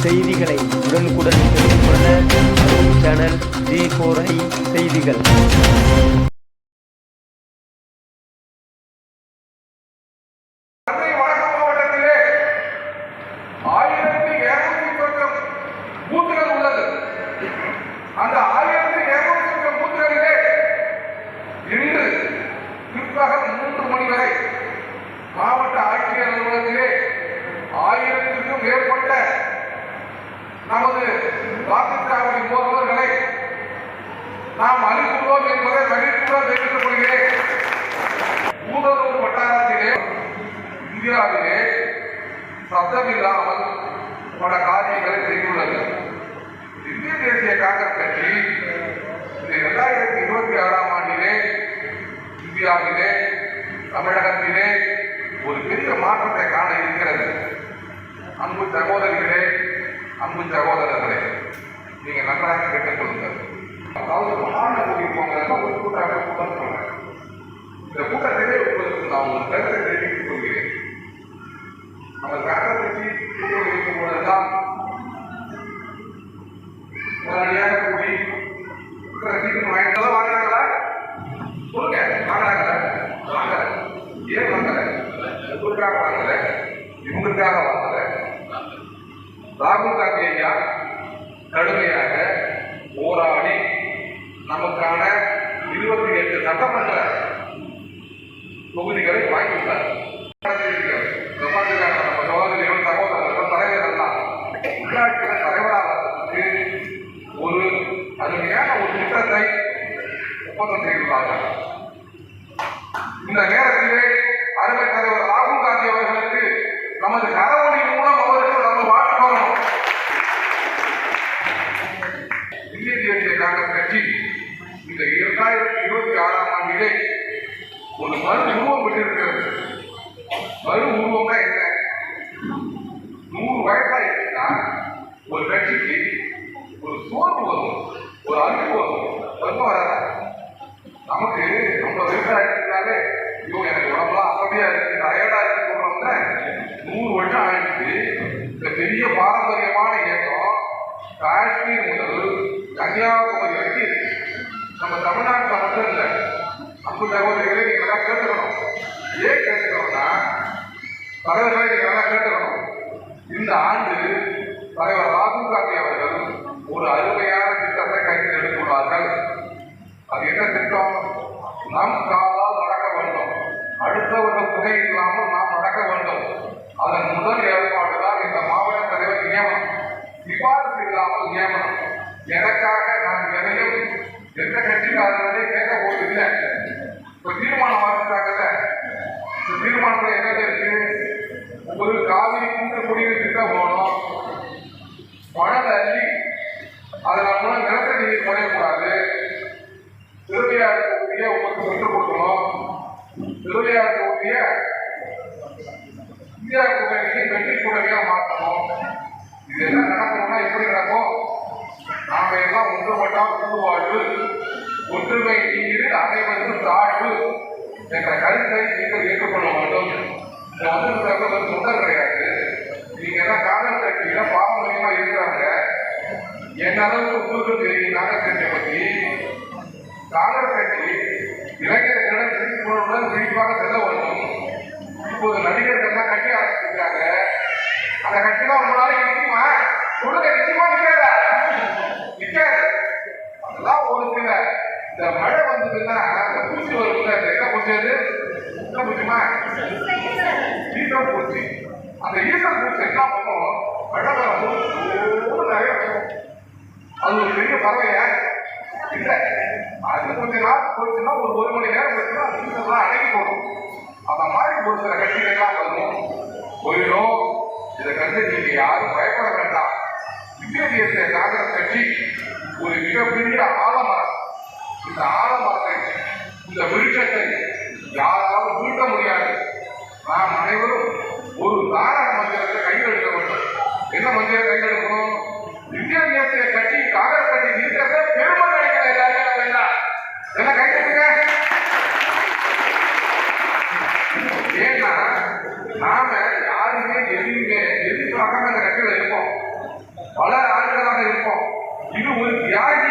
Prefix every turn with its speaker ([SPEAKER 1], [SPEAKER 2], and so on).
[SPEAKER 1] செய்திகளை உடனுக்குடன் தெரிந்து கொள்ள சேனல் G4I செய்திகள்.
[SPEAKER 2] அந்த 1200 பூத்துகளிலே இன்று பிற்பகல் 3 மணி வரை மாவட்ட ஆட்சியர் அலுவலகத்திலே 1000க்கும் மேற்பட்ட நமது வாக்குச்சாவடி முகவர்களை நாம் அனுப்புவோம் என்பதை மகிழ்ச்சியுடன் தெரிவித்துக் கொள்கிறேன். ஊதலூர் வட்டாரத்திலே இந்தியாவிலே சத்தமில்லாமல் பல காரியங்களை செய்துள்ளது. இந்திய தேசிய காங்கிரஸ் கட்சி 2026ஆம் ஆண்டிலே இந்தியாவிலே தமிழகத்திலே ஒரு பெரிய மாற்றத்தை காண இருக்கிறது. அன்பு சகோதரிகளே, அன்பு சகோதரர்களே, நீங்க நன்றாக கேட்டுக் கொள்ளுங்கள். அதாவது மகாண கூட்டியிருப்பவங்க ஒரு கூட்டம் சொல்றேன். இந்த கூட்டத்திலே உங்களுக்கு நான் ஒரு கருத்தை தெரிவித்துக் கொள்கிறேன். நம்ம காங்கிரஸ் கட்சி கூட்டம் இருக்கும் போதுதான் உடனடியாக கூடி வாங்கினாங்களா சொல்லுங்க, வாங்கினாங்களா? வாங்கல. ஏன் வாங்கல? உங்களுக்காக வாங்கல, இவங்களுக்காக வாங்கல. ராகுல் காந்தி ஐயா கடுமையாக போராடி நமக்கான 28 சட்டமன்ற தொகுதிகளை வாங்கியுள்ளார். நம்ம சகோதரிகள் சகோதரர்கள் தலைவர் எல்லாம் உள்ளாட்சி தலைவராக ஒரு அருமையான ஒரு திட்டத்தை ஒப்பந்தம் செய்துள்ளார்கள். இந்த நேரத்திலே அருமை தலைவர் ராகுல் காந்தி அவர்களுக்கு நமது கரவொலி மூலம் அவருக்கு நம்ம வாழ்த்து வரணும். இந்திய தேசிய காங்கிரஸ் கட்சி இந்த 2026ஆம் ஆண்டிலே ஒரு மறு உருவம் பெற்றிருக்கிறது. மறு உருவம்னா என்ன? 100 வயசாயிருச்சுன்னா ஒரு கட்சிக்கு ஒரு சோர்வு வரும், ஒரு அழுப்பு வரும், ரொம்ப வராது. நமக்கு ரொம்ப விவசாயத்தினாலே ஐயோ எனக்கு உடம்புலாம் அசதியா இருக்கு, டயர்டா இருக்கு சொல்றோம்ல. 100 வருஷம் ஆயிடுச்சு. இந்த பெரிய பாரம்பரியமான இயக்கம் காஷ்மீர் முதல் கன்னியாகுமரி வரைக்கும் இருக்கு. நம்ம தமிழ்நாட்டில் மட்டும் இல்லை. அன்பு சகோதரிகளை நீங்க எல்லாம் கேட்டுக்கணும். ஏன் கேட்டுக்கணும்னா தலைவர்களை நீங்க எல்லாம் கேட்டுக்கணும். இந்த ஆண்டு தலைவர் ராகுல் காந்தி அவர்கள் ஒரு அருமையான திட்டத்தை கையில் எடுத்துள்ளார்கள். அது என்ன திட்டம்? நாம் காலால் நடக்க வேண்டும், அடுத்தவர்கள் துணை இல்லாமல் நாம் நடக்க வேண்டும். அதன் முதல் ஏற்பாடுதான் இந்த மாவட்ட தலைவர் நியமனம். சிபாரிசு இல்லாமல் நியமனம். எனக்காக நான் எதையும் எந்த கட்சிக்காரர்களே கேட்க போவதில்லை. இப்ப தீர்மானம் வாசித்தாங்கல்ல, இந்த தீர்மானத்தில் என்ன இருக்கு? ஒரு காவிரி கூட்டு குடிநீர் திட்டம் போகணும், மணல் அள்ளி அதன் மூலம் நிலத்தடி நீர் குறையக்கூடாது, திருவையாறு தொகுதியை உங்களுக்கு பெற்றுக் கொடுக்கணும், திருவையாறு தொகுதிய இந்தியா கூட்டணிக்கு வெற்றி கூட்டணியா மாற்றணும். இது எல்லாம் நடக்கணும்னா எப்படி நடக்கும்? நாம எல்லாம் ஒன்றுபட்டால் கூடுவாழ்வு, ஒற்றுமை நீர் அனைவருக்கும் தாழ்வு என்ற கருத்தை நீங்கள் ஏற்றுக்கொள்ள வேண்டும். சொந்தம் கிடையாது. நீங்க எல்லாம் காங்கிரஸ் கட்சியில பாரம்பரியமா இருக்கிறாங்க. என் அளவுக்கு உங்களுக்கு தெரியும் காங்கிரஸ் கட்சியை பற்றி. காங்கிரஸ் கட்சி இளைஞர்களிடம் விழிப்புணர்வுடன் விழிப்பாக செல்ல வேண்டும். இப்போது நடிகர்கள் தான் கட்சி ஆரம்பிச்சிருக்காங்க. அந்த கட்சி தான் ஒரு நாளைக்கு நிற்குமா? சொல்லுங்க, நிச்சயமா நிற்காத நிற்காது. அதெல்லாம் ஒரு சில இந்த மழை வந்ததுன்னா அந்த பூச்சி வரும்ல, என்ன பூச்சி? அது என்ன பூச்சிமா? ஈசல் பூச்சி. அந்த ஈசல் பூச்சி என்ன பண்ணும்? மழை வரும்போது நிறைய வரும். அது ஒரு பெரிய பறவையா இல்லை. அது கொஞ்ச நாள் போச்சுன்னா ஒரு மணி நேரம் போச்சுன்னா அந்த ஈசல்லாம் அடங்கி போடும். அந்த மாதிரி ஒரு சில கட்சிகள்லாம் வரும், போயிடும். இதை கண்டு நீங்க யாரும் பயப்பட வேண்டாம். இந்திய தேசிய காங்கிரஸ் கட்சி ஒரு மிகப்பெரிய ஆலமரம். இந்த ஆலமரத்தை, இந்த விருட்சத்தை யாராலும் வீழ்த்த முடியாது. நாம் அனைவரும் ஒரு தாரக மந்திரத்தை கையில் எடுக்க வேண்டும். என்ன மந்திரம் கையில் எடுக்கணும்? இந்திய தேசிய கட்சி காங்கிரஸ் கட்சி இருக்கிறத பெருமை நினைக்கிற எல்லாருமே வேண்டாம். என்ன கையில் எடுங்க. ஏன்னா நாம யாருமே எதுவுமே எதிர்பார்க்காம அந்த கட்சியில் இருப்போம். உங்களுக்கு யார்